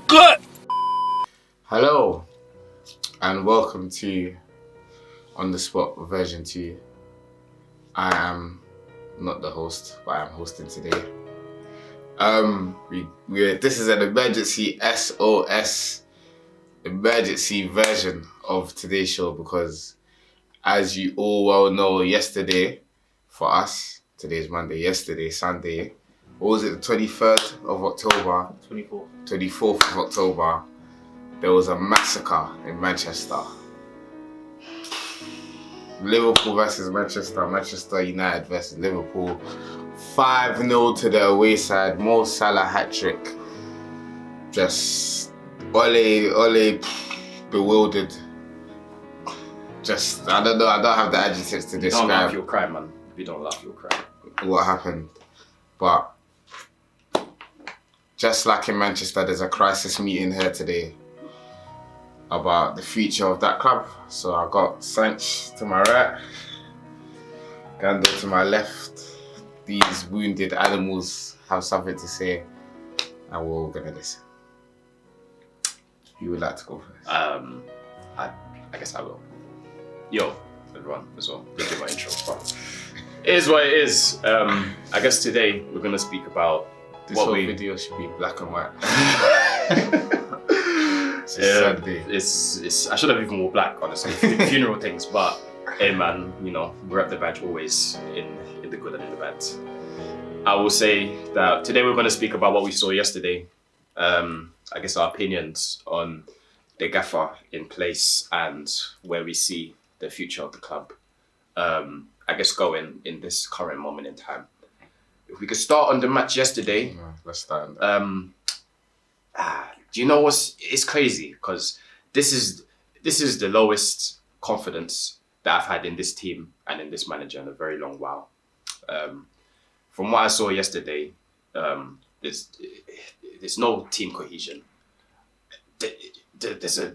good. Hello, and welcome to On The Spot version 2. I am not the host, but I am hosting today. This is an emergency SOS emergency version of today's show because, as you all well know, yesterday for us, today's Monday, yesterday Sunday, what was it, the 23rd of October? 24th of October. There was a massacre in Manchester. Liverpool versus Manchester, Manchester United versus Liverpool. 5-0 to the away side. Mo Salah hat-trick. Just Ole bewildered. Just, I don't know, I don't have the adjectives to describe. If you don't laugh, you'll cry, man. If you don't laugh, you'll cry. What happened. But just like in Manchester, there's a crisis meeting here today about the future of that club. So I got Sanch to my right, Gandalf to my left. These wounded animals have something to say, and we're all gonna listen. You would like to go first? I guess I will. Yo, everyone, as well. Let's do my intro. But it is what it is. I guess today we're gonna speak about This whole video should be black and white. It's I should have even wore black, honestly. Funeral things, but hey man, you know, we're at the badge always in the good and in the bad. I will say that today we're going to speak about what we saw yesterday. I guess our opinions on the gaffer in place and where we see the future of the club. I guess going in this current moment in time. If we could start on the match yesterday. Yeah, let's start on that. Do you know it's crazy because this is the lowest confidence that I've had in this team and in this manager in a very long while. From what I saw yesterday, there's no team cohesion. There's a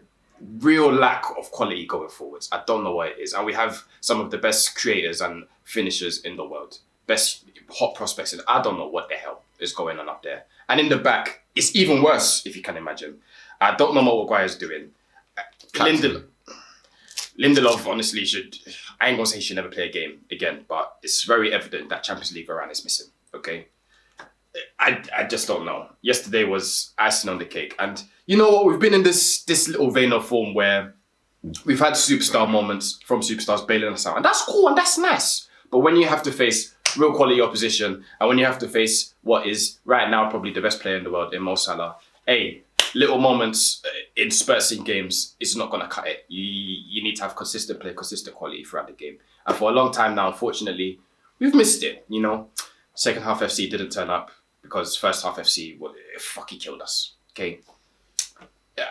real lack of quality going forwards. I don't know what it is. And we have some of the best creators and finishers in the world. Best hot prospects. And I don't know what the hell is going on up there. And in the back, it's even worse, if you can imagine. I don't know what Maguire's doing. Lindelof, honestly, I ain't gonna say he should never play a game again, but it's very evident that Champions League Varane is missing, okay? I just don't know. Yesterday was icing on the cake. And you know what? We've been in this little vein of form where we've had superstar moments from superstars bailing us out. And that's cool and that's nice. But when you have to face real quality opposition, and when you have to face what is right now probably the best player in the world in Mo Salah, little moments in spurts in games is not going to cut it. You need to have consistent play, consistent quality throughout the game. And for a long time now, unfortunately, we've missed it, you know. Second half FC didn't turn up because first half FC, it fucking killed us, okay? Yeah,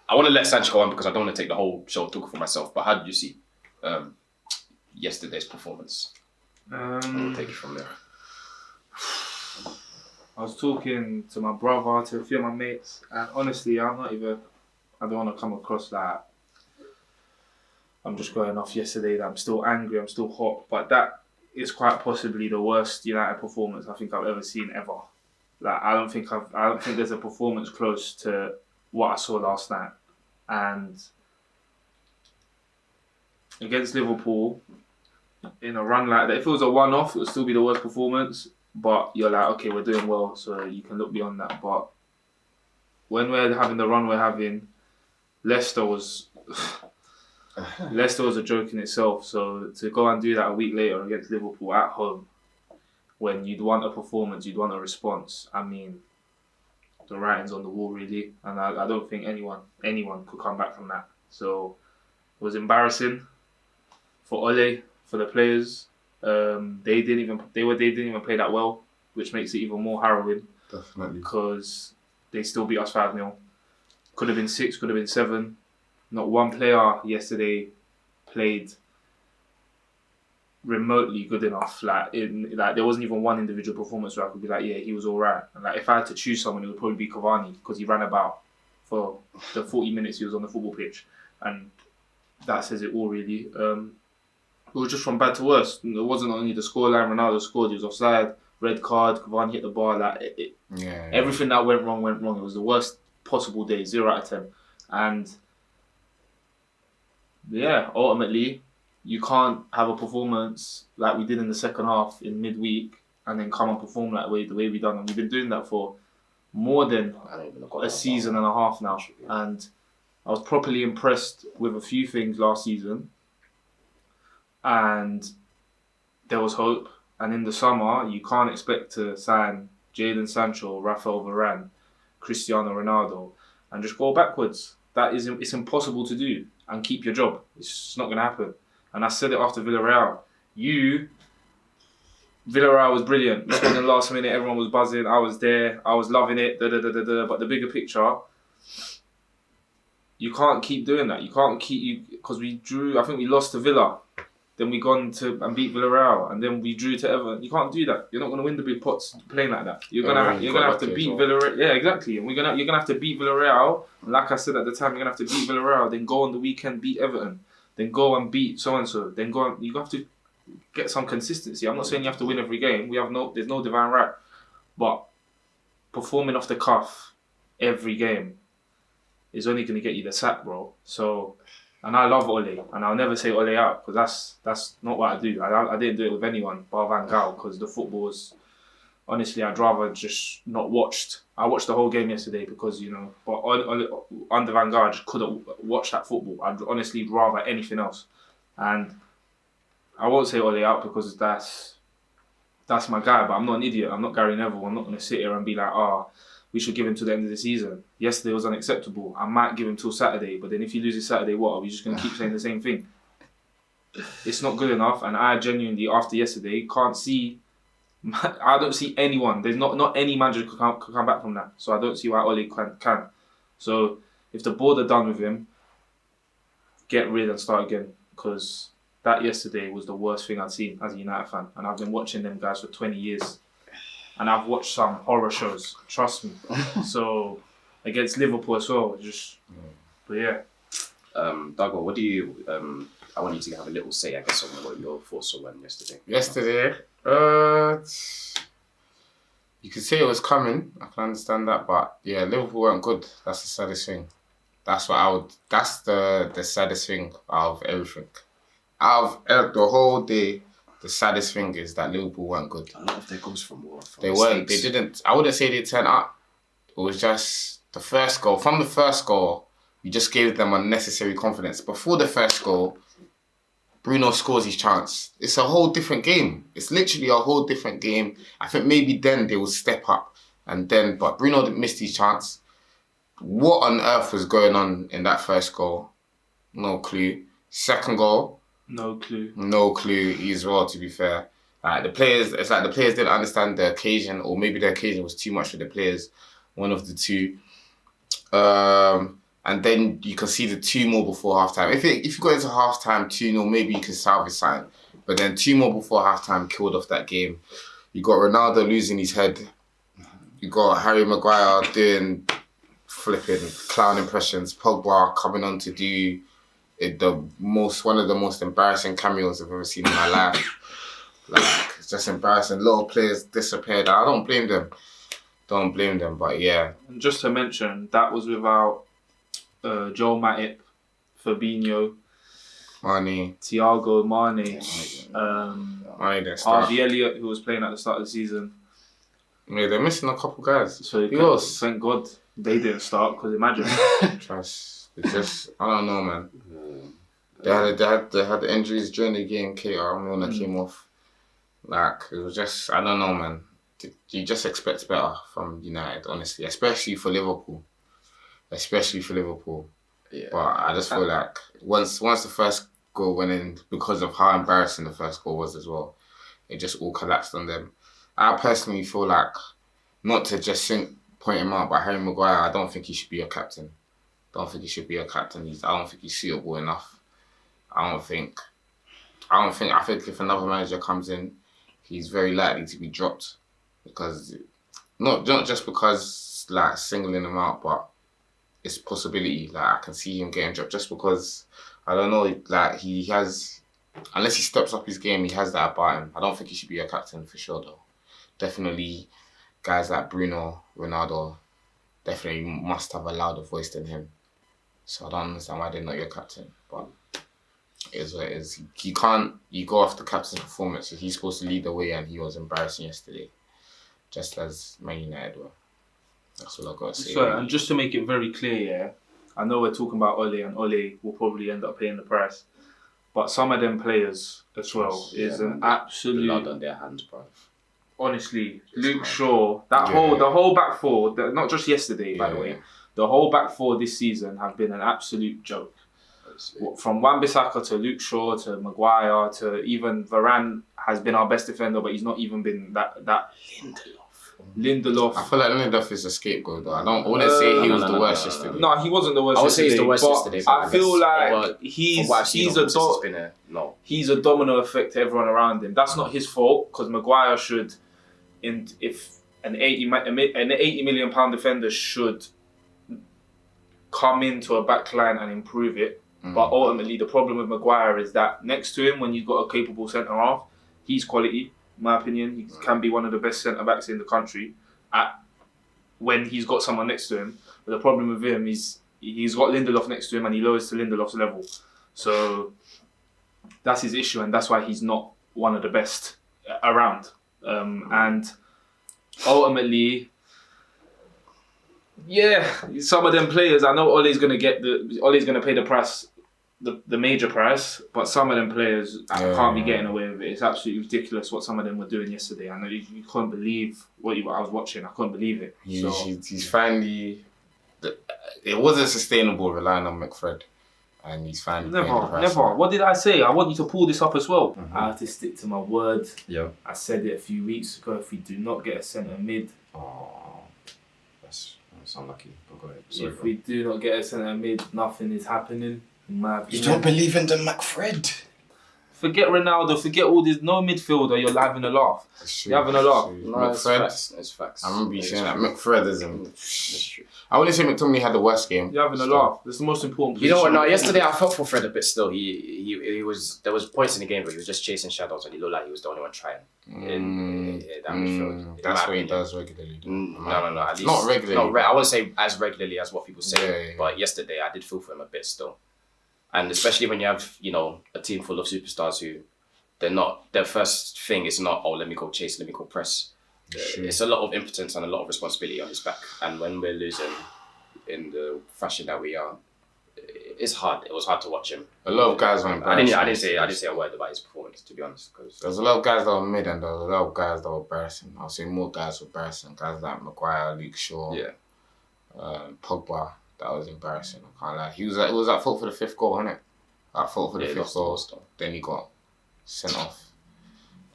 I want to let Sancho go on because I don't want to take the whole show talk for myself, but how did you see yesterday's performance? We'll take it from there. I was talking to my brother, to a few of my mates, and honestly, I don't want to come across like I'm just going off yesterday, that I'm still angry, I'm still hot, but that is quite possibly the worst United performance I think I've ever seen ever. Like, I don't think there's a performance close to what I saw last night. And against Liverpool, in a run like that, if it was a one-off, it would still be the worst performance. But you're like, okay, we're doing well, so you can look beyond that. But when we're having the run we're having, Leicester was a joke in itself. So to go and do that a week later against Liverpool at home, when you'd want a performance, you'd want a response. I mean, the writing's on the wall, really. And I don't think anyone could come back from that. So it was embarrassing for Ole, for the players. They didn't even play that well, which makes it even more harrowing. Definitely. Because they still beat us 5-0. Could have been 6, could have been 7. Not one player yesterday played remotely good enough. There wasn't even one individual performance where I could be like, yeah, he was all right. And if I had to choose someone, it would probably be Cavani because he ran about for the 40 minutes he was on the football pitch, and that says it all really. It was just from bad to worse. It wasn't only the scoreline. Ronaldo scored, he was offside, red card, Cavani hit the bar. Everything that went wrong. It was the worst possible day, 0 out of 10. And yeah, ultimately, you can't have a performance like we did in the second half in midweek and then come and perform that way, the way we done. And we've been doing that for more than a season and a half now. And I was properly impressed with a few things last season. And there was hope. And in the summer, you can't expect to sign Jadon Sancho, Rafael Varane, Cristiano Ronaldo, and just go backwards. It's impossible to do and keep your job. It's just not going to happen. And I said it after Villarreal. Villarreal was brilliant. We scored in the last minute. Everyone was buzzing. I was there. I was loving it. But the bigger picture, you can't keep doing that. You can't keep because we drew. I think we lost to Villa. Then we gone to and beat Villarreal, and then we drew to Everton. You can't do that. You're not going to win the big pots playing like that. You're gonna have to beat Villarreal. Yeah, exactly. And you're gonna have to beat Villarreal. And like I said at the time, you're gonna have to beat Villarreal. Then go on the weekend, beat Everton. Then go and beat so and so. Then go. You have to get some consistency. I'm not saying you have to win every game. There's no divine right, but performing off the cuff every game is only going to get you the sack, bro. So. And I love Ole, and I'll never say Ole out because that's not what I do. I didn't do it with anyone bar Van Gaal because the football was honestly I'd rather just not watched. I watched the whole game yesterday because but under Van Gaal I just couldn't watch that football. I'd honestly rather anything else, and I won't say Ole out because that's my guy. But I'm not an idiot. I'm not Gary Neville. I'm not going to sit here and be like we should give him to the end of the season. Yesterday was unacceptable. I might give him till Saturday, but then if he loses Saturday, what? Are we just going to keep saying the same thing? It's not good enough, and I genuinely, after yesterday, can't see... I don't see anyone. There's not any manager could come back from that. So I don't see why Ole can. So if the board are done with him, get rid and start again, because that yesterday was the worst thing I'd seen as a United fan, and I've been watching them guys for 20 years. And I've watched some horror shows, trust me. So, against Liverpool as well, but yeah. Dago, what do you, I want you to have a little say, I guess, on what your thoughts were yesterday. Yesterday, you could say it was coming, I can understand that, but yeah, Liverpool weren't good. That's the saddest thing. That's the saddest thing out of everything. Out of the whole day, the saddest thing is that Liverpool weren't good. A lot of their goals from they weren't. They didn't. I wouldn't say they turned up. It was just the first goal. From the first goal, you just gave them unnecessary confidence. Before the first goal, Bruno scores his chance. It's a whole different game. It's literally a whole different game. I think maybe then they will step up. But Bruno missed his chance. What on earth was going on in that first goal? No clue. Second goal. No clue. No clue as well, to be fair. The players didn't understand the occasion, or maybe the occasion was too much for the players. One of the two. And then you can see the 2 more before halftime. If you go into halftime 2-0, maybe you can salvage something. But then 2 more before halftime killed off that game. You got Ronaldo losing his head. You got Harry Maguire doing flipping clown impressions. Pogba coming on to do one of the most embarrassing cameos I've ever seen in my life. It's just embarrassing. Little players disappeared. I don't blame them. But yeah. And just to mention, that was without Joel Matip, Fabinho, Mane, Thiago, Mane, Harvey Elliott, who was playing at the start of the season. Yeah, they're missing a couple guys. So thank God they didn't start, because imagine. Trust. It's just, I don't know, man. They had the injuries during the game. Keita came off. It was just, I don't know, man. You just expect better from United, honestly, especially for Liverpool. Yeah. But I just feel like once the first goal went in, because of how embarrassing the first goal was as well, it just all collapsed on them. I personally feel like, not to just point him out, but Harry Maguire, I don't think he should be a captain. I don't think he's suitable enough. I think if another manager comes in, he's very likely to be dropped. Because, not just because, singling him out, but it's a possibility. I can see him getting dropped just because, I don't know, he has, unless he steps up his game, he has that about him. I don't think he should be a captain for sure, though. Definitely guys like Bruno, Ronaldo, definitely must have a louder voice than him. So I don't understand why they're not your captain. But it is what it is. You go off the captain's performance. He's supposed to lead the way, and he was embarrassing yesterday, just as Man United were. That's all I got to say. So, and just to make it very clear, yeah, I know we're talking about Ole, and Ole will probably end up paying the price. But some of them players as well is an absolute blood on their hands, bro. Honestly, Luke Shaw, the whole back four, not just yesterday, by the way, the whole back four this season have been an absolute joke. From Wan-Bissaka to Luke Shaw to Maguire to even Varane has been our best defender, but he's not even been that. Lindelof. I feel like Lindelof is a scapegoat though. I wouldn't say he was the worst yesterday. No, he wasn't the worst. I would say he's the worst yesterday. I feel like he's a domino effect to everyone around him. That's not his fault because Maguire should, if an 80 million pound defender should come into a back line and improve it. But ultimately, the problem with Maguire is that next to him, when you've got a capable centre half, he's quality. In my opinion, he can be one of the best centre backs in the country. When he's got someone next to him, but the problem with him is he's got Lindelof next to him and he lowers to Lindelof's level. So that's his issue, and that's why he's not one of the best around. And ultimately, some of them players, I know Ole's going to pay the price, the major price, but some of them players can't be getting away with it. It's absolutely ridiculous what some of them were doing yesterday. I know you couldn't believe what I was watching. I couldn't believe it. He's finally. It wasn't sustainable relying on McFred, and he's finally never. What did I say? I want you to pull this up as well. I have to stick to my word. Yeah, I said it a few weeks ago. If we do not get a centre mid, that's unlucky. But go ahead. If we do not get a centre mid, nothing is happening. In my opinion. You don't believe in the McFred? Forget Ronaldo, forget all this. No midfielder, you're having a laugh. You're having a laugh. No, McFred, it's facts. I remember you saying that. McFred isn't. I wouldn't say McTominay had the worst game. You're having a laugh. That's the most important position. You know what? No, yesterday I felt for Fred a bit still. He was. There was points in the game where he was just chasing shadows and he looked like he was the only one trying. In that midfield. That's what he does regularly. No. At least, not regularly. No, I wouldn't say as regularly as what people say. But yesterday I did feel for him a bit still. And especially when you have, a team full of superstars who, their first thing is not, let me go chase, let me go press. It's a lot of impotence and a lot of responsibility on his back. And when we're losing in the fashion that we are, it's hard. It was hard to watch him. A lot of guys were embarrassing. I didn't say a word about his performance, to be honest. Cause there's a lot of guys that were mid and there was a lot of guys that were embarrassing. I'll say more guys were embarrassing. Guys like Maguire, Luke Shaw, Pogba. That was embarrassing. I can't lie. He was at fault for the fifth goal, wasn't it? At fault for the fifth goal. Then he got sent off.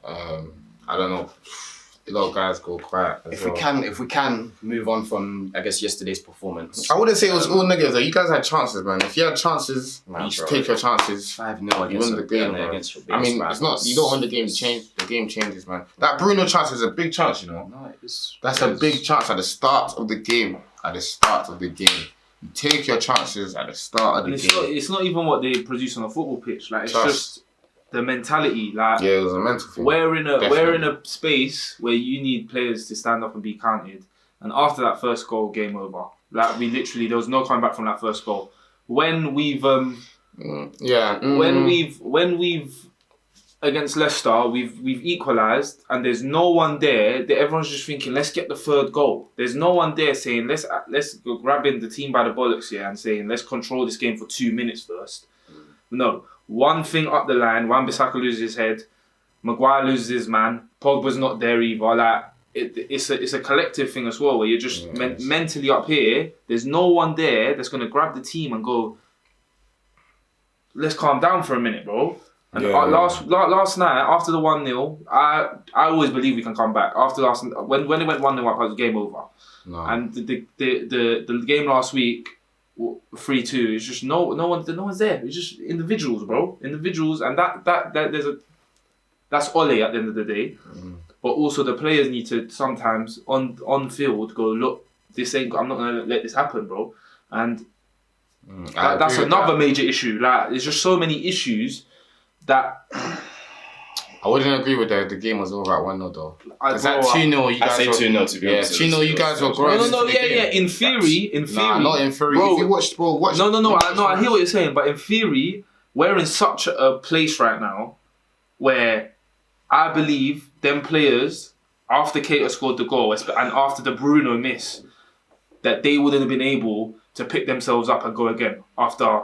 I don't know. A lot of guys go quiet. If we can move on from, I guess, yesterday's performance. I wouldn't say it was all negative though. You guys had chances, man. If you had chances, you should take your chances. 5-0 you win the game, bro. It's not. You don't win the game. The game changes, man. That Bruno chance is a big chance, No, that's a big chance at the start of the game. You take your chances at the start of the game. It's not even what they produce on a football pitch. Like it's just the mentality. Like it was a mental thing. We're in a space where you need players to stand up and be counted. And after that first goal, game over. Like there was no coming back from that first goal. When we've against Leicester, we've equalised, and there's no one there. Everyone's just thinking, let's get the third goal. There's no one there saying, let's go grabbing the team by the bollocks here and saying, let's control this game for 2 minutes first. No, one thing up the line, Wan-Bissaka loses his head, Maguire loses his man, Pogba's not there either. Like it's a collective thing as well, where you're just mentally up here. There's no one there that's gonna grab the team and go, let's calm down for a minute, bro. And last night, after the 1-0, I always believe we can come back. After when it went 1-0 up, it was game over. No. And the game last week, 3-2, it's just no one's there. It's just individuals, bro. Individuals, and that's Ole at the end of the day. But also the players need to sometimes on field go, look, I'm not gonna let this happen, bro. And that's another major issue. Like there's just so many issues that I I wouldn't agree with that. The game was over at 1-0 though. Is that bro, 2-0? You I guys say were, 2-0 to be yeah, honest. 2-0. You guys were growing. No, into the game. yeah. In theory. Nah, not in theory. Bro, If you watched, bro, watch. No. I hear what you're saying, but in theory, we're in such a place right now where I believe them players, after Keita scored the goal and after the Bruno miss, that they wouldn't have been able to pick themselves up and go again after.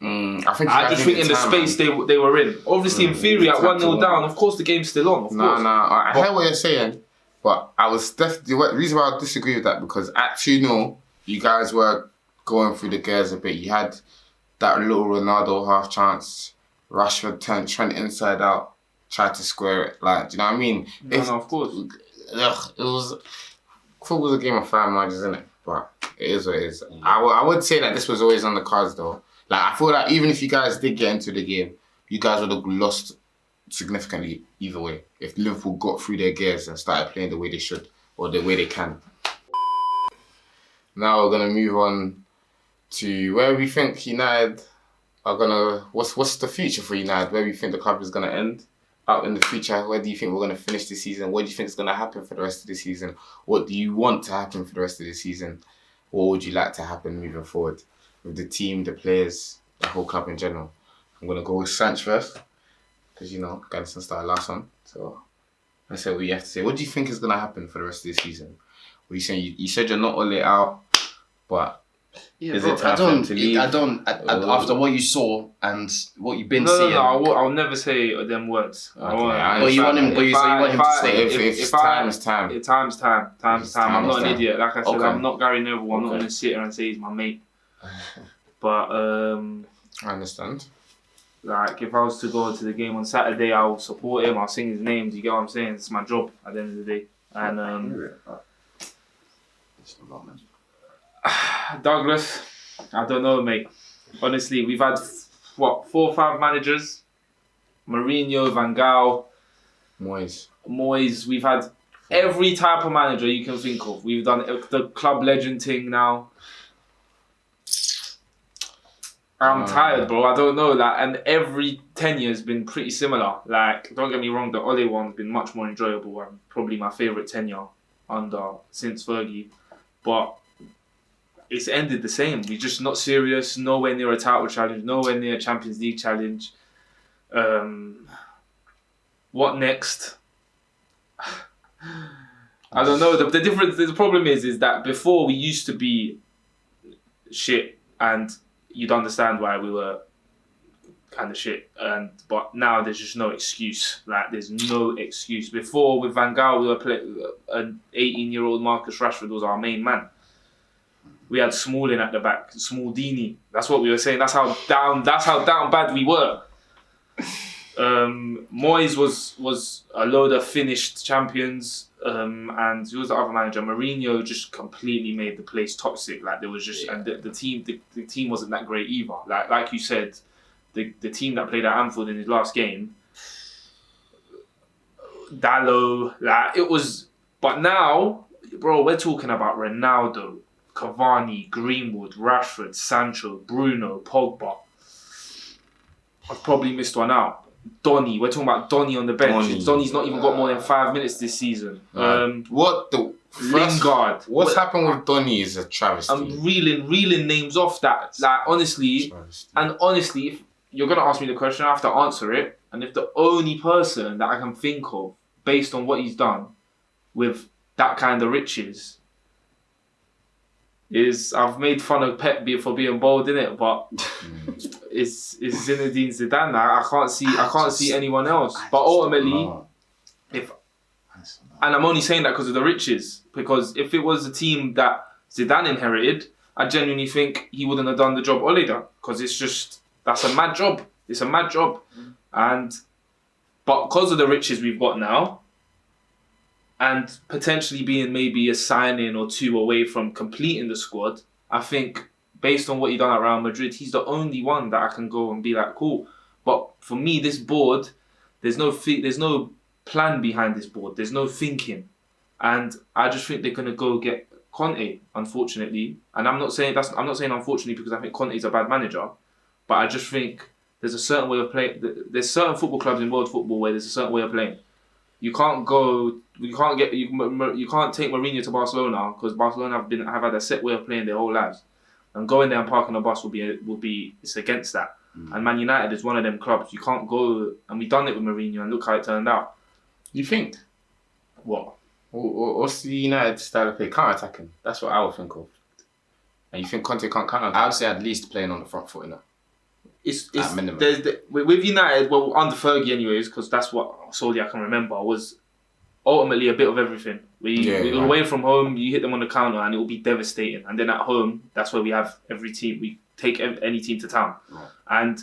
I just think in the space they were in. Obviously, in theory, at 1-0 down, of course the game's still on. Of course. I hear what you're saying, but I was definitely the reason why I disagree with that because at 2-0, you guys were going through the gears a bit. You had that little Ronaldo half chance, Rashford Trent inside out, tried to square it. Like, do you know what I mean? No, of course. It was football's a game of fine margins, isn't it? But it is what it is. I would say that this was always on the cards though. Like, I feel that even if you guys did get into the game, you guys would have lost significantly either way. If Liverpool got through their gears and started playing the way they should or the way they can. Now we're gonna move on to where we think United are gonna. What's the future for United? Where we think the club is gonna end out in the future? Where do you think we're gonna finish the season? What do you think is gonna happen for the rest of the season? What do you want to happen for the rest of the season? What would you like to happen moving forward with the team, the players, the whole club in general? I'm gonna go with Sanch first because Gaddison started last one. So let's say what you have to say. What do you think is gonna happen for the rest of the season? What are you saying? You said you're not all it out, but is it time for him to leave? After what you saw and what you've been No, seeing. I'll never say them words. Okay, you want him to stay. If time is time. Time's time. I'm not an idiot. Like I said, Okay. I'm not Gary Neville. I'm not Okay. going to sit here and say he's my mate. But I understand. like if I was to go to the game on Saturday, I'll support him. I'll sing his name. Do you get what I'm saying? It's my job at the end of the day. And Douglas, I don't know, mate. Honestly, we've had 4 or 5 managers. Mourinho, Van Gaal, Moyes. We've had every type of manager you can think of. We've done the club legend thing now. I'm tired, bro. I don't know. And every tenure has been pretty similar. Like, don't get me wrong, the Ole one's been much more enjoyable and probably my favourite tenure since Fergie. But it's ended the same. We're just not serious. Nowhere near a title challenge. Nowhere near a Champions League challenge. What next? I don't know. The difference. The problem is that before we used to be shit, and you'd understand why we were kind of shit. But now there's just no excuse. Like, there's no excuse. Before with Van Gaal, we were playing an 18-year-old Marcus Rashford was our main man. We had Smalling at the back, Smaldini. That's what we were saying. That's how down bad we were. Moyes was a load of finished champions, and who was the other manager? Mourinho just completely made the place toxic. Like, there was just and the team wasn't that great either. Like you said, the team that played at Anfield in his last game, Dallo, like it was. But now, bro, we're talking about Ronaldo, Cavani, Greenwood, Rashford, Sancho, Bruno, Pogba. I've probably missed one out. Donny, we're talking about Donny on the bench. Donny's not even got more than 5 minutes this season. Lingard. What's happened with Donny is a travesty. I'm reeling names off that. Like, honestly, if you're going to ask me the question, I have to answer it. And if the only person that I can think of, based on what he's done with that kind of riches, is I've made fun of Pep for being bold in it, but it's Zinedine Zidane. I can't see anyone else. But ultimately, and I'm only saying that because of the riches. Because if it was a team that Zidane inherited, I genuinely think he wouldn't have done the job Ole done. Because that's a mad job. It's a mad job, but because of the riches we've got now, and potentially being maybe a signing or 2 away from completing the squad, I think based on what he done at Real Madrid, he's the only one that I can go and be like, cool. But for me, this board, there's no plan behind this board. There's no thinking, and I just think they're gonna go get Conte, unfortunately. And I'm not saying unfortunately because I think Conte's a bad manager, but I just think there's a certain way of playing. There's certain football clubs in world football where there's a certain way of playing. You can't take Mourinho to Barcelona because Barcelona have had a set way of playing their whole lives, and going there and parking a bus will be it's against that. And Man United is one of them clubs. You can't go, and we've done it with Mourinho, and look how it turned out. You think? What? What's the United style of play? Counter-attacking. That's what I would think of. And you think Conte can't counter-attack? I would say at least playing on the front foot, innit? It's at minimum. With United, well, under Fergie anyways, because that's what solely I can remember, was ultimately a bit of everything. We away from home, you hit them on the counter and it will be devastating. And then at home, that's where we have every team. We take any team to town. Right. And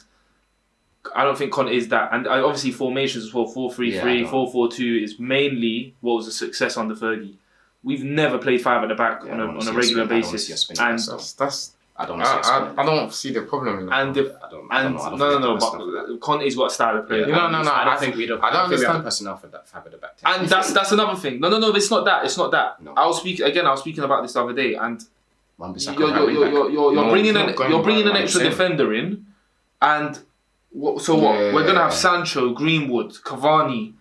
I don't think Conte is that. And obviously formations as well, 4-3-3, 4-4-2 is mainly what was a success under Fergie. We've never played 5 at the back on a regular basis. And I don't see the problem in that. But Conte's got a style of play. I don't think we have the personnel for that 5 at the back. And that's another thing. No, it's not that. It's not that. No. I was speaking about this the other day, and you're bringing an extra defender in, and what? We're gonna have Sancho, Greenwood, Cavani.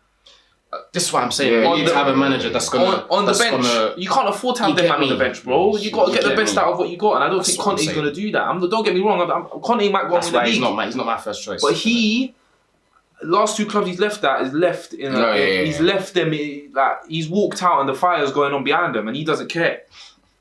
This is what I'm saying. You need to have a manager that's gonna on the bench. You can't afford to have them on the bench, bro. You got to get the best out of what you got, and I don't think Conte's gonna do that. Don't get me wrong. Conte might go on in the league. He's not my first choice. But last 2 clubs he's left at is left in. He's left them like he's walked out and the fire's going on behind him, and he doesn't care.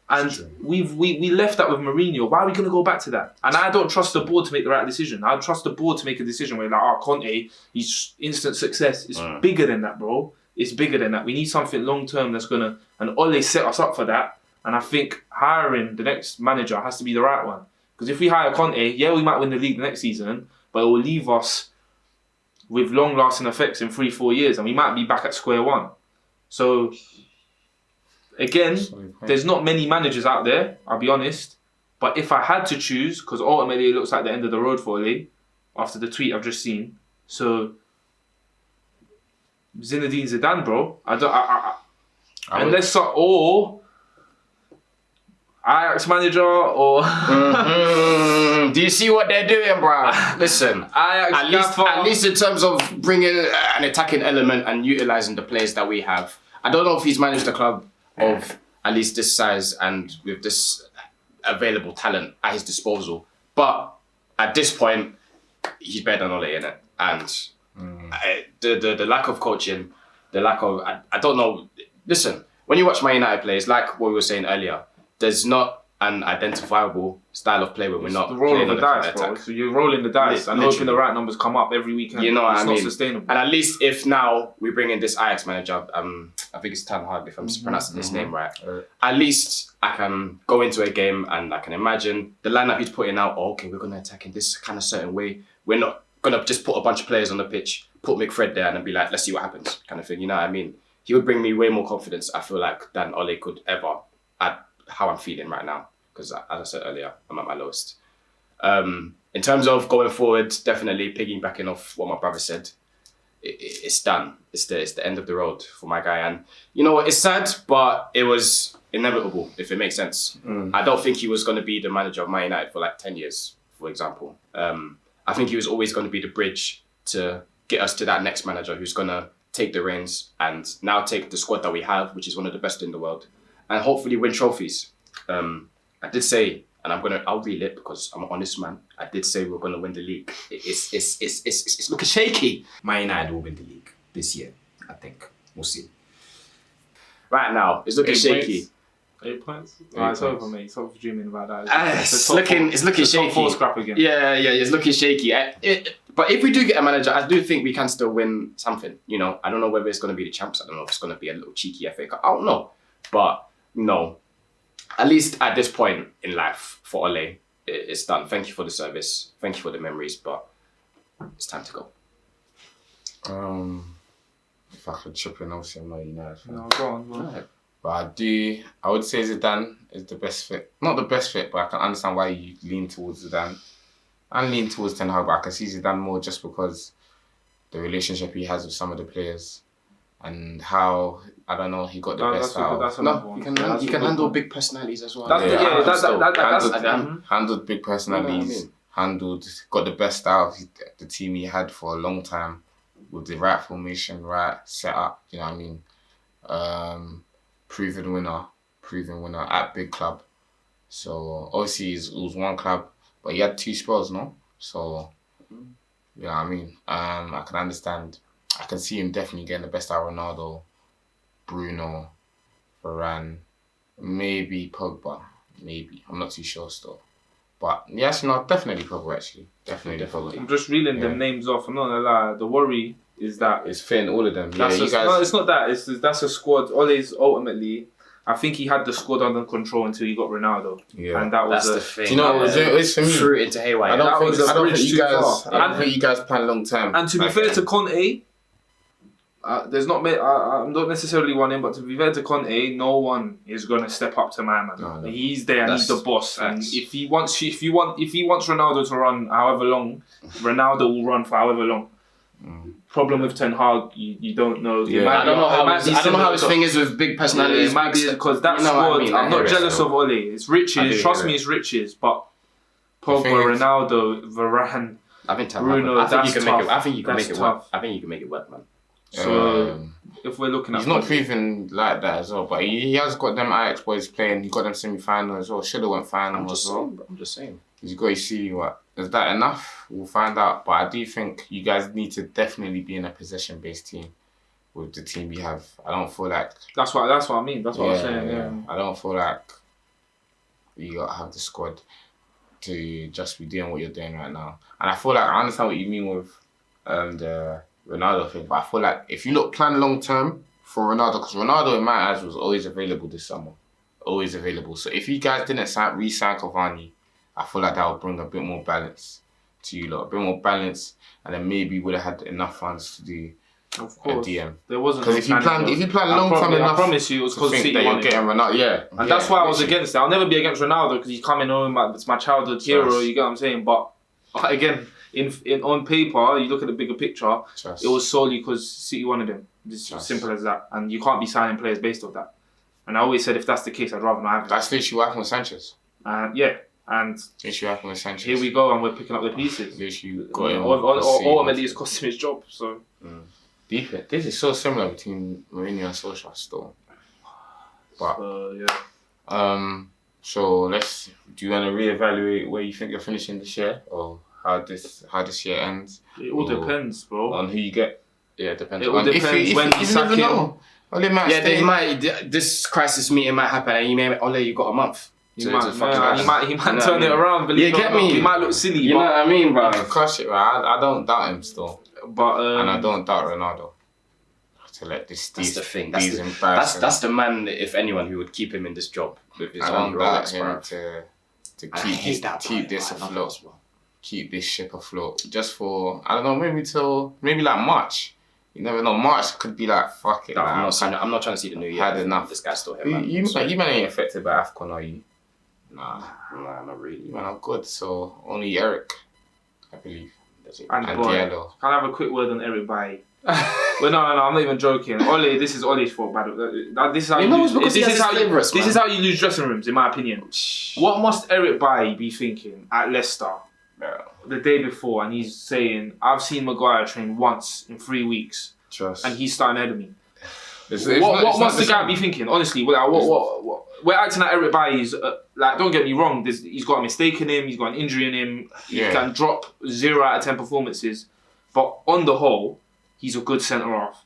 And we left that with Mourinho. Why are we going to go back to that? And I don't trust the board to make the right decision. I trust the board to make a decision where Conte, he's instant success. It's bigger than that, bro. It's bigger than that. We need something long term that's going to, and Ole set us up for that. And I think hiring the next manager has to be the right one. Because if we hire Conte, we might win the league the next season, but it will leave us with long lasting effects in 3-4 years, and we might be back at square one. So, again, there's not many managers out there, I'll be honest. But if I had to choose, because ultimately it looks like the end of the road for Ole, after the tweet I've just seen. So, Zinedine Zidane, bro. Or Ajax manager, or... Do you see what they're doing, bro? Listen, at least in terms of bringing an attacking element and utilising the players that we have. I don't know if he's managed a club of at least this size and with this available talent at his disposal. But at this point, he's better than Ole, innit? And the lack of coaching, the lack of... I don't know. Listen, when you watch Man United play, it's like what we were saying earlier. There's not an identifiable style of play when we're not playing on the dice, bro. So you're rolling the dice and hoping the right numbers come up every weekend. You know what I mean? It's not sustainable. And at least if now we bring in this Ajax manager, I think it's Ten Hag, if I'm pronouncing his name right. At least I can go into a game and I can imagine the lineup he's putting out. Okay, we're gonna attack in this kind of certain way. We're not gonna just put a bunch of players on the pitch, put McFred there, and then be like, let's see what happens, kind of thing. You know what I mean? He would bring me way more confidence, I feel like, than Ole could ever at how I'm feeling right now. Because as I said earlier, I'm at my lowest. In terms of going forward, definitely piggybacking off what my brother said, it's done. It's the end of the road for my guy. And you know what? It's sad, but it was inevitable, if it makes sense. I don't think he was going to be the manager of Man United for like 10 years, for example. I think he was always going to be the bridge to get us to that next manager who's going to take the reins and now take the squad that we have, which is one of the best in the world, and hopefully win trophies. I did say, and I'll reel it because I'm an honest man. I did say we're gonna win the league. It's looking shaky. Man United will win the league this year, I think. We'll see. Right now, it's looking shaky. 8 points? It's over, mate. Stop dreaming about that. It's looking shaky. Top 4 scrap again. Yeah, it's looking shaky. But if we do get a manager, I do think we can still win something. You know, I don't know whether it's going to be the champs. I don't know if it's going to be a little cheeky FA Cup. I don't know. But no, at least at this point in life for Ole, it's done. Thank you for the service. Thank you for the memories. But it's time to go. If I could chip in, obviously I'm not a United fan. No, go on. But I would say Zidane is the best fit. Not the best fit, but I can understand why you lean towards Zidane. I lean towards Ten Hag, but I can see Zidane more just because the relationship he has with some of the players and how, I don't know, he got the best out. He can handle big personalities as well. Handled big personalities. handled, got the best out of the team he had for a long time with the right formation, right setup. You know what I mean? Proven winner at big club. So obviously it was one club, but he had 2 spells, no? So you know what I mean? I can understand. I can see him definitely getting the best out of Ronaldo, Bruno, Varane, maybe Pogba. Maybe. I'm not too sure still. But yes, no, definitely Pogba actually. Definitely Pogba. I'm just reeling them names off. I'm not gonna lie. The worry is that It's fitting all of them. that's Yeah, you guys. no, it's not that. That's a squad. Ole's ultimately, I think he had the squad under control until he got Ronaldo. Yeah. And that was That's the thing. Do you know what it is for me? Threw it into haywire. I that don't was think a bridge you too guys. far. I don't think you guys plan long term. And to be fair to Kante, there's not. I'm not necessarily one in, but to be fair to Kante, no one is gonna step up to my man. No. He's there and he's the boss. facts. And if he wants Ronaldo to run however long, Ronaldo will run for however long. Problem with Ten Hag, you don't know. Yeah. I don't know how his thing is with big personalities. It might be because that You know what I squad. mean, I'm I not hear it jealous still. of Ole. It's riches. Trust me, it's riches. But Pogba, thing is- Ronaldo, Varane. I think Bruno, I think you that's can make it. tough. I think you can That's make it tough. work. I think you can make it work, man. So if we're looking at He's not proven like that as well, but he has got them Ajax boys playing. He got them semi-final as well. Should have went final I'm as just well. saying, bro. I'm just saying. He's got to see what is that enough. We'll find out. But I do think you guys need to definitely be in a possession-based team with the team you have. I don't feel like that's what I mean. That's what I'm saying. Yeah. I don't feel like you got to have the squad to just be doing what you're doing right now. And I feel like I understand what you mean with the Ronaldo thing, but I feel like if you look plan long term for Ronaldo, because Ronaldo in my eyes was always available this summer, always available. So if you guys didn't re-sign Cavani, I feel like that would bring a bit more balance to you lot, a bit more balance, and then maybe would have had enough funds to do Of a course, DM. there wasn't. Because if you plan long term I enough, promise you, it was to because think City that you're wanted getting him. Ronaldo, yeah, And that's why I was literally. against it. I'll never be against Ronaldo because he's coming home. It's my childhood hero. Trust. You get what I'm saying? But again, in on paper, you look at the bigger picture. Trust. It was solely because City wanted him. It's Trust. simple as that. And you can't be signing players based off that. And I always said if that's the case, I'd rather not have him. That's literally what happened with Sanchez. Yeah, and Literally what happened with Sanchez. here we go, and we're picking up the pieces. Literally got him. Ultimately, it's cost him his job. So Deep. This is so similar between Mourinho and Solskjaer still. But yeah. so do you want to reevaluate where you think you're finishing this year, or how this year ends? It all Or depends, bro. on who you get. Yeah, it depends. It all depends when you sack never him. know. Well, they might Yeah, stay. they might. This crisis meeting might happen, and you may. Ole, you got a month. He to might, fucking man, crash. he might You know turn what I it mean? around. Believe You it or get not. me? He might look silly, You know what I mean, bro? Crush it, right? I don't doubt him still, but and I don't doubt Ronaldo. To let That's the thing. These embarrassing. That's the man, if anyone, who would keep him in this job with his I own don't doubt Rolex, him bro. to I hate that, bro. keep this I love afloat. that as well. Keep this ship afloat. Just for, I don't know, maybe like March. You never know. March could be like, fuck it. No, like, I'm not trying to see the new year. Had enough. This guy's still here, You, man. you, Sorry. you man ain't affected by AFCON, are you? Nah. Nah, not really. You man are good. So only Eric, I believe. That's it. and And boy, Diallo. can I have a quick word on Eric Bailly? Well, no, I'm not even joking. Ole, this is Ole's fault, by the way. This is how You you know lose. it's because he This has is his how you. favourites, This man. is how you lose dressing rooms, in my opinion. What must Eric Bailly be thinking at Leicester the day before, and he's saying, "I've seen Maguire train once in 3 weeks, Trust. and he's starting ahead of me." It's What not must the guy same. be thinking? Honestly, what we're acting like Eric Bailly's like. Don't get me wrong. He's got a mistake in him. He's got an injury in him. He Yeah. can drop 0 out of 10 performances, but on the whole, he's a good centre half.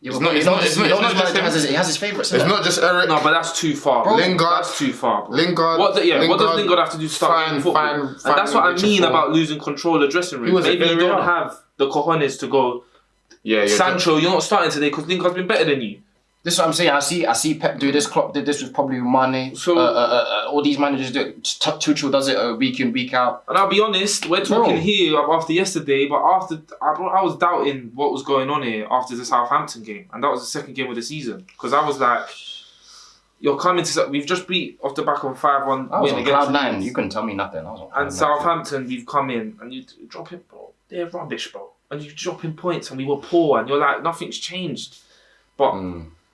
Yeah, It's but not- he it's not just him. he has his favourites. It's not just Eric. No, but that's too far. Bro. Lingard. That's too far, bro. Lingard. What does Lingard have to do to start playing football? fine, and that's what I Richard mean Ford. about losing control of the dressing He room. was at Maybe you don't Villarreal. have the cojones to go, Yeah, Sancho, you're not starting today because Lingard's been better than you. This is what I'm saying. I see Pep do this. Klopp did this with probably Mane. So- all these managers do it. Tuchel does it week in, week out. And I'll be honest, we're talking Bro. here after yesterday, but after I was doubting what was going on here after the Southampton game, and that was the second game of the season because I was like, "You're coming to we've just beat off the back of a 5-1 I was win on against cloud nine. Leeds. You couldn't tell me nothing. I was on cloud And nine. Southampton, we've come in and you drop it, bro. They're rubbish, bro. And you're dropping points, and we were poor, and you're like, nothing's changed. But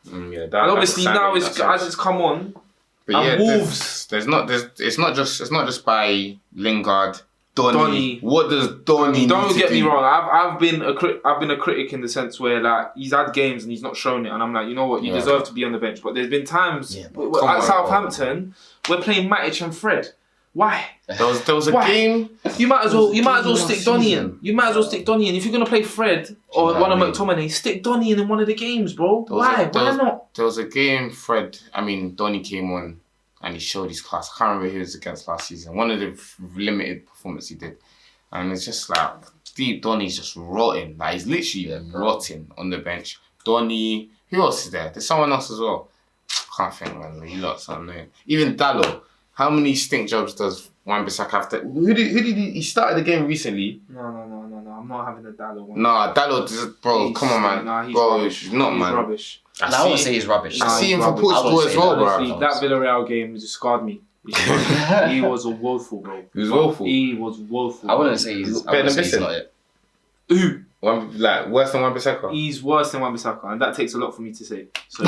Yeah, and obviously now as it's come on, But And yeah, Wolves. It's not just by Lingard. Donny. What does Donny Don't need to get me do? wrong. I've been a critic in the sense where like he's had games and he's not shown it, and I'm like, you know what, you Yeah. deserve to be on the bench. But there's been times but come at on, Southampton we're playing Matic and Fred. Why? There was a Why? game. You might as well last stick Donny season. in. You might as well stick Donny in. If you're gonna play Fred or know one of what I mean? McTominay, stick Donny in one of the games, bro. Why? Why not? There was a game. Donny came on and he showed his class. I can't remember who he was against last season. One of the limited performances he did, and it's just like deep. Donny's just rotting. Like he's literally rotting on the bench. Donny. Who else is there? There's someone else as well. Can't think, man. You lot something. Even Dallo. How many stink jobs does Wan-Bissaka have to? Who did he started the game recently? No. I'm not having a Dallo one. Nah, Dallo, bro, come on, man. Nah, he's bro, rubbish. he's not, He's man. rubbish. I won't say he's rubbish. I see him for rubbish. Portugal as well, bro. Honestly, that Villarreal game just scarred me. He was woeful, bro. He was woeful. He was woeful. I wouldn't say he's Better than Bissell. not it. Who? Worse than Wan-Bissaka. He's worse than Wan-Bissaka, and that takes a lot for me to say. So,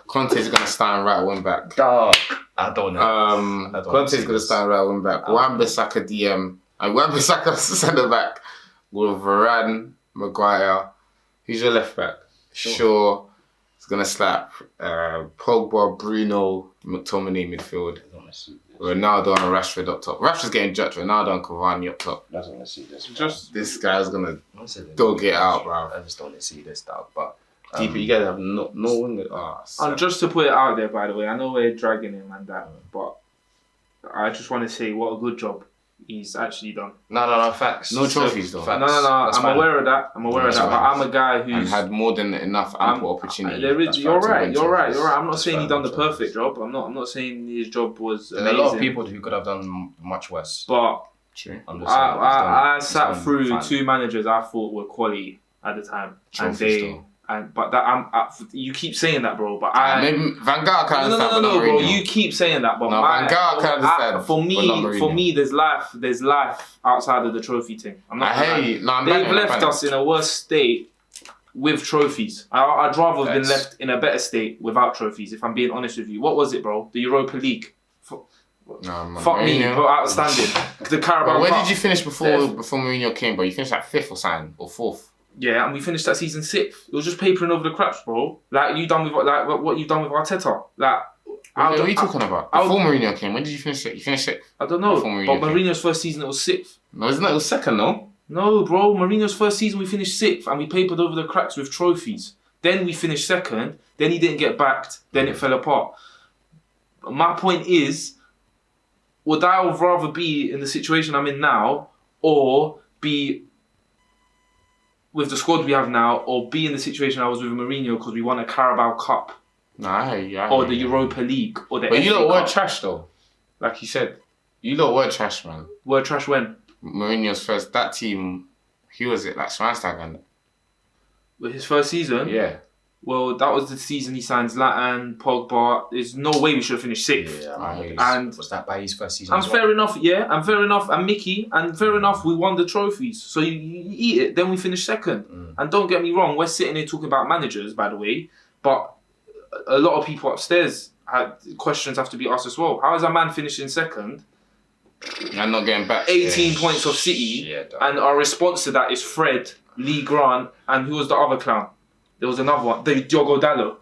Conte's gonna stand right wing back. Dog. I don't know. Conte's gonna stand right wing back. Wan-Bissaka DM and Wan-Bissaka centre back with Varane, Maguire. Who's your left back? Shaw. He's gonna slap Pogba, Bruno, McTominay midfield. Ronaldo and Rashford up top. Rashford's getting judged. Ronaldo and Cavani up top. I don't want to see this. just This guy's gonna dog it out, bro. I just don't want to see this stuff. But Deeper, you guys have no wing. and just to put it out there, by the way, I know we're dragging him and that, but I just want to say what a good job he's actually done. No, facts. No trophies though. Facts. No. That's I'm fine. aware of that. But I'm a guy And who's had more than enough ample opportunity. There is. That's You're fair to right. win You're right. trophies. I'm not That's saying he fair, done the no perfect job. I'm not saying his job was there's amazing. a lot of people who could have done much worse. But True. I'm just saying, I he's sat done through fine. two managers I thought were quality at the time, Trophies, and though. but that you keep saying that, bro. But Maybe Van Gaal can no, understand, but not bro. Mourinho. You keep saying that, but No, Van Gaal can understand, for but not me, Mourinho. there's life outside of the trophy thing. I'm not. I hear you. No, I'm They've banning, I'm left banning. us in a worse state with trophies. I'd rather have been Facts. left in a better state without trophies, if I'm being honest with you. What was it, bro? The Europa League. No, man. Fuck me, Mourinho. bro, outstanding. The Carabao But where Cup. did you finish before Mourinho came, bro? You finished like 5th or something, or 4th. Yeah, and we finished that season 6th. It was just papering over the cracks, bro. Like you done with what you've done with Arteta. Like What are you talking about? I'll- Before Mourinho came, when did you finish it? You finished 6th? I don't know. Before Mourinho But came. Mourinho's first season it was 6th. No, isn't it? It was 2nd, no? No, bro. Mourinho's first season we finished 6th and we papered over the cracks with trophies. Then we finished 2nd. Then he didn't get backed. Then it fell apart. But my point is, would I rather be in the situation I'm in now, or be with the squad we have now, or be in the situation I was with Mourinho because we won a Carabao Cup, No, I hear you. or the Europa League, or the But you FA lot were Cup? trash, though. Like you said. You lot were trash, man. Were trash when? Mourinho's first, that team, who was it? Like Schweinsteiger? With his first season? Yeah. Well, that was the season he signed Zlatan, Pogba. There's no way we should have finished 6th. Yeah, I hear you. And was that by his first season? and as well? fair enough, yeah, and fair enough, and Mickey, and fair enough, we won the trophies. So you eat it, then we finished 2nd. And don't get me wrong, we're sitting here talking about managers, by the way, but a lot of people upstairs had questions have to be asked as well. How is a man finishing 2nd, And not getting back. 18 points of City, Yeah, dog. and our response to that is Fred, Lee Grant, and who was the other clown? There was another one, the Diogo Dallo.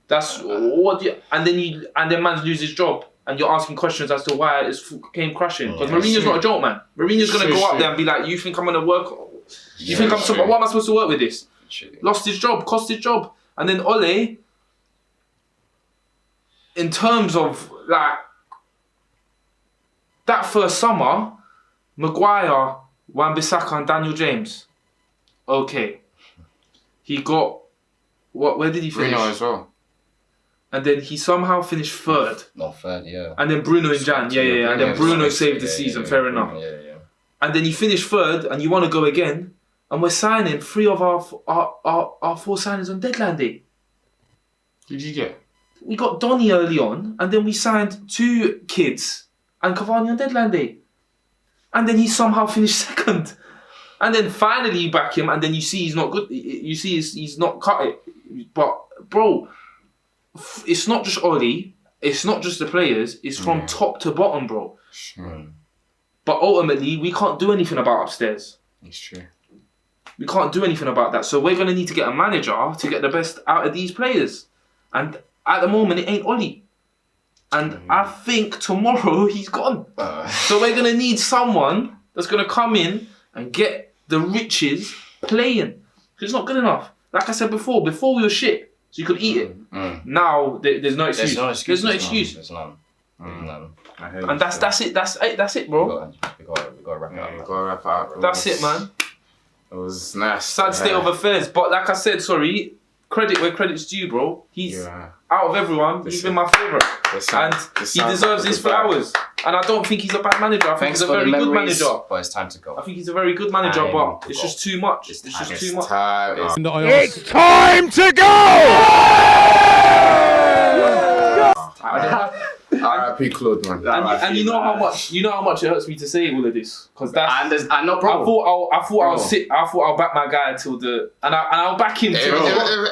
That's what, and then man loses his job, and you're asking questions as to why it came crashing. Because Mourinho's not a joke, man. Mourinho's gonna go up there and be like, "You think I'm gonna work? You think I'm? What am I supposed to work with this?" Lost his job, cost his job, and then Ole. In terms of like that first summer, Maguire, Wan-Bissaka, and Daniel James. Okay, he got what? Where did he finish? Bruno as well. And then he somehow finished 3rd. Not third, yeah. And then Bruno in Jan, yeah. And then Bruno saved the Yeah, season, yeah, fair yeah, enough. Yeah. And then he finished 3rd, and you want to go again, and we're signing 3 of our 4 signings on deadline day. Who did you get? We got Donny early on, and then we signed 2 kids and Cavani on deadline day. And then he somehow finished 2nd. And then finally you back him, and then you see he's not good. You see he's not cut it. But, bro, it's not just Oli. it's not just the players, it's from top to bottom, bro. Sure. But ultimately, we can't do anything about upstairs. It's true. We can't do anything about that. So we're going to need to get a manager to get the best out of these players. And at the moment, it ain't Oli. And I think tomorrow he's gone. So we're going to need someone that's going to come in and get the riches playing. It's not good enough. Like I said before we were shit, so you could eat it. Now there's no excuse. There's no excuse. There's none. None. And that's it. That's it, bro. We gotta wrap it up. We gotta wrap it up. That's it, man. It was nice. Sad state of affairs. But like I said, sorry, credit where credit's due, bro. He's out of everyone. He's been my favourite. And he deserves his flowers. And I don't think he's a bad manager. I think he's a very good manager. But it's time to go. I think he's a very good manager, but it's just too much. It's just too much. It's time to go! R.I.P. Claude, man. And you know how much it hurts me to say all of this, because that's. I know, bro. I thought I'll back my guy till the and I'll back him till.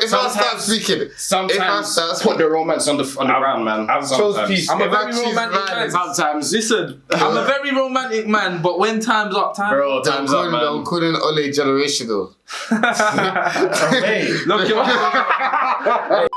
If I start speaking, sometimes put the romance on the ground, man. I'm a very romantic man. Sometimes, listen, I'm a very romantic man, but when time's up, bro, time's up, man. I'm calling Ole generational. Look,